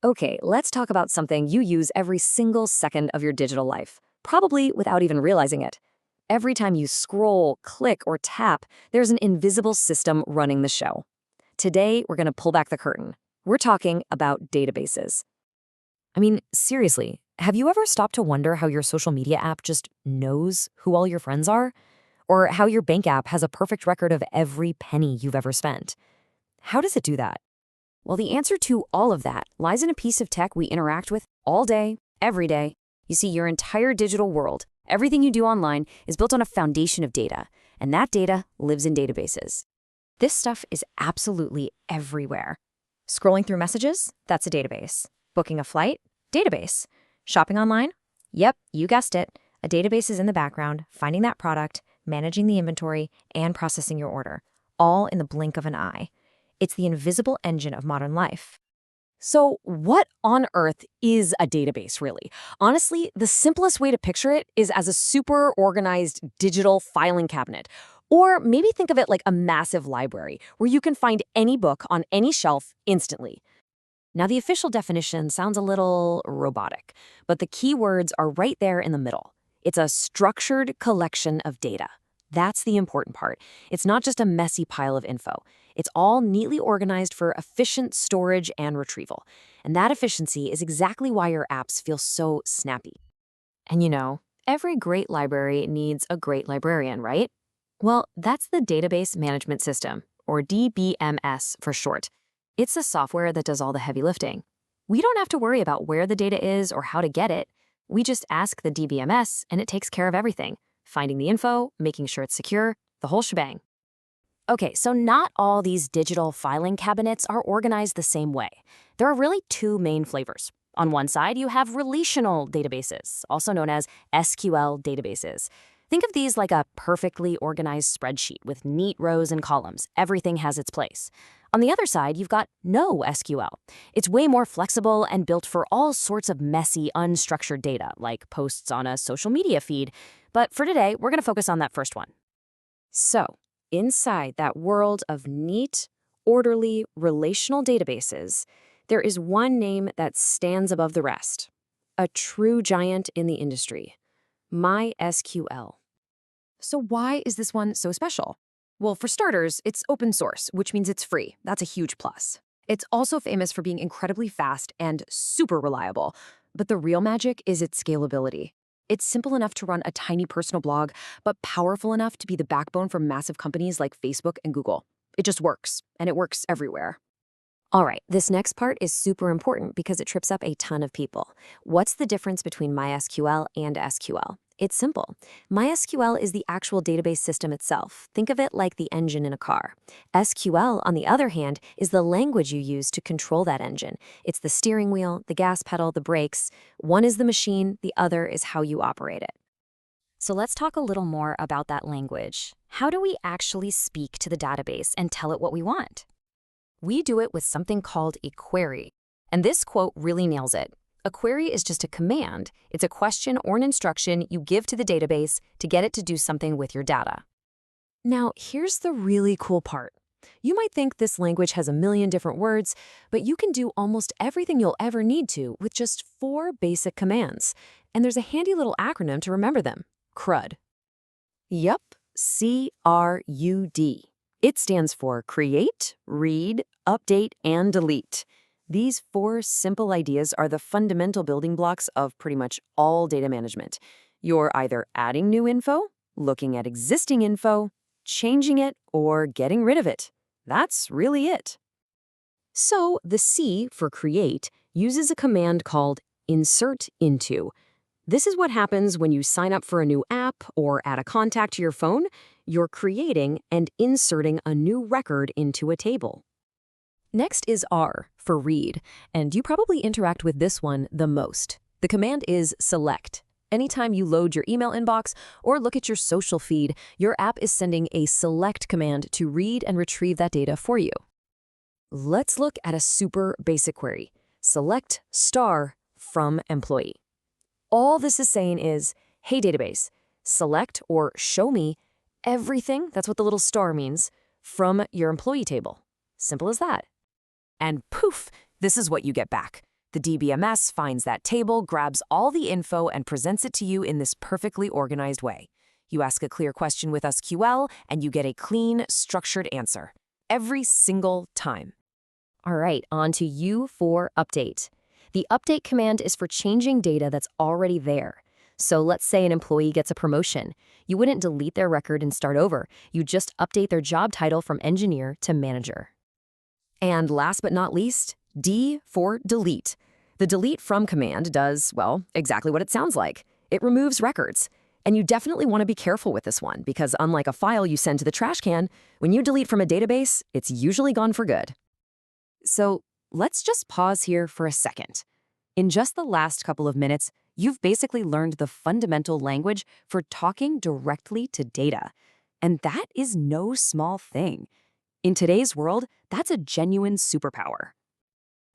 Okay, let's talk about something you use every single second of your digital life, probably without even realizing it. Every time you scroll, click, or tap, there's an invisible system running the show. Today, we're going to pull back the curtain. We're talking about databases. I mean, seriously, have you ever stopped to wonder how your social media app just knows who all your friends are? Or how your bank app has a perfect record of every penny you've ever spent? How does it do that? Well, the answer to all of that lies in a piece of tech we interact with all day, every day. You see, your entire digital world, everything you do online, is built on a foundation of data, and that data lives in databases. This stuff is absolutely everywhere. Scrolling through messages? That's a database. Booking a flight? Database. Shopping online? Yep, you guessed it. A database is in the background, finding that product, managing the inventory, and processing your order, all in the blink of an eye. It's the invisible engine of modern life. So what on earth is a database, really? Honestly, the simplest way to picture it is as a super organized digital filing cabinet. Or maybe think of it like a massive library where you can find any book on any shelf instantly. Now, the official definition sounds a little robotic, but the key words are right there in the middle. It's a structured collection of data. That's the important part. It's not just a messy pile of info. It's all neatly organized for efficient storage and retrieval. And that efficiency is exactly why your apps feel so snappy. And you know, every great library needs a great librarian, right? Well, that's the Database Management System, or DBMS for short. It's the software that does all the heavy lifting. We don't have to worry about where the data is or how to get it. We just ask the DBMS and it takes care of everything. Finding the info, making sure it's secure, the whole shebang. Okay, so not all these digital filing cabinets are organized the same way. There are really two main flavors. On one side, you have relational databases, also known as SQL databases. Think of these like a perfectly organized spreadsheet with neat rows and columns. Everything has its place. On the other side, you've got NoSQL. It's way more flexible and built for all sorts of messy, unstructured data, like posts on a social media feed. But for today, we're going to focus on that first one. So, inside that world of neat, orderly, relational databases, there is one name that stands above the rest. A true giant in the industry. MySQL. So why is this one so special? Well, for starters, it's open source, which means it's free. That's a huge plus. It's also famous for being incredibly fast and super reliable. But the real magic is its scalability. It's simple enough to run a tiny personal blog, but powerful enough to be the backbone for massive companies like Facebook and Google. It just works, and it works everywhere. All right, this next part is super important because it trips up a ton of people. What's the difference between MySQL and SQL? It's simple. MySQL is the actual database system itself. Think of it like the engine in a car. SQL, on the other hand, is the language you use to control that engine. It's the steering wheel, the gas pedal, the brakes. One is the machine, the other is how you operate it. So let's talk a little more about that language. How do we actually speak to the database and tell it what we want? We do it with something called a query. And this quote really nails it. A query is just a command. It's a question or an instruction you give to the database to get it to do something with your data. Now, here's the really cool part. You might think this language has a million different words, but you can do almost everything you'll ever need to with just 4 basic commands. And there's a handy little acronym to remember them. CRUD. Yup, CRUD. It stands for Create, Read, Update, and Delete. These 4 simple ideas are the fundamental building blocks of pretty much all data management. You're either adding new info, looking at existing info, changing it, or getting rid of it. That's really it. So the C for Create uses a command called Insert Into. This is what happens when you sign up for a new app or add a contact to your phone. You're creating and inserting a new record into a table. Next is R for Read, and you probably interact with this one the most. The command is Select. Anytime you load your email inbox or look at your social feed, your app is sending a select command to read and retrieve that data for you. Let's look at a super basic query. Select star from employee. All this is saying is, hey database, select or show me everything, that's what the little star means, from your employee table. Simple as that. And poof, this is what you get back. The DBMS finds that table, grabs all the info, and presents it to you in this perfectly organized way. You ask a clear question with SQL, and you get a clean, structured answer. Every single time. All right, on to U for update. The update command is for changing data that's already there. So let's say an employee gets a promotion. You wouldn't delete their record and start over. You just update their job title from engineer to manager. And last but not least, D for delete. The delete from command does, well, exactly what it sounds like. It removes records. And you definitely want to be careful with this one because unlike a file you send to the trash can, when you delete from a database, it's usually gone for good. So let's just pause here for a second. In just the last couple of minutes, you've basically learned the fundamental language for talking directly to data. And that is no small thing. In today's world, that's a genuine superpower.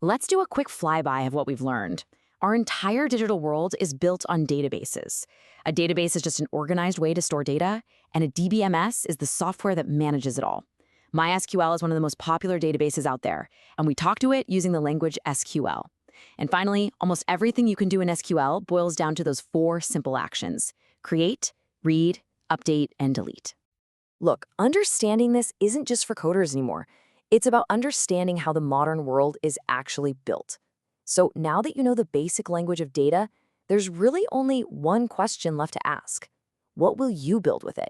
Let's do a quick flyby of what we've learned. Our entire digital world is built on databases. A database is just an organized way to store data, and a DBMS is the software that manages it all. MySQL is one of the most popular databases out there, and we talk to it using the language SQL. And finally, almost everything you can do in SQL boils down to those 4 simple actions: create, read, update, and delete. Look, understanding this isn't just for coders anymore. It's about understanding how the modern world is actually built. So now that you know the basic language of data, there's really only one question left to ask. What will you build with it?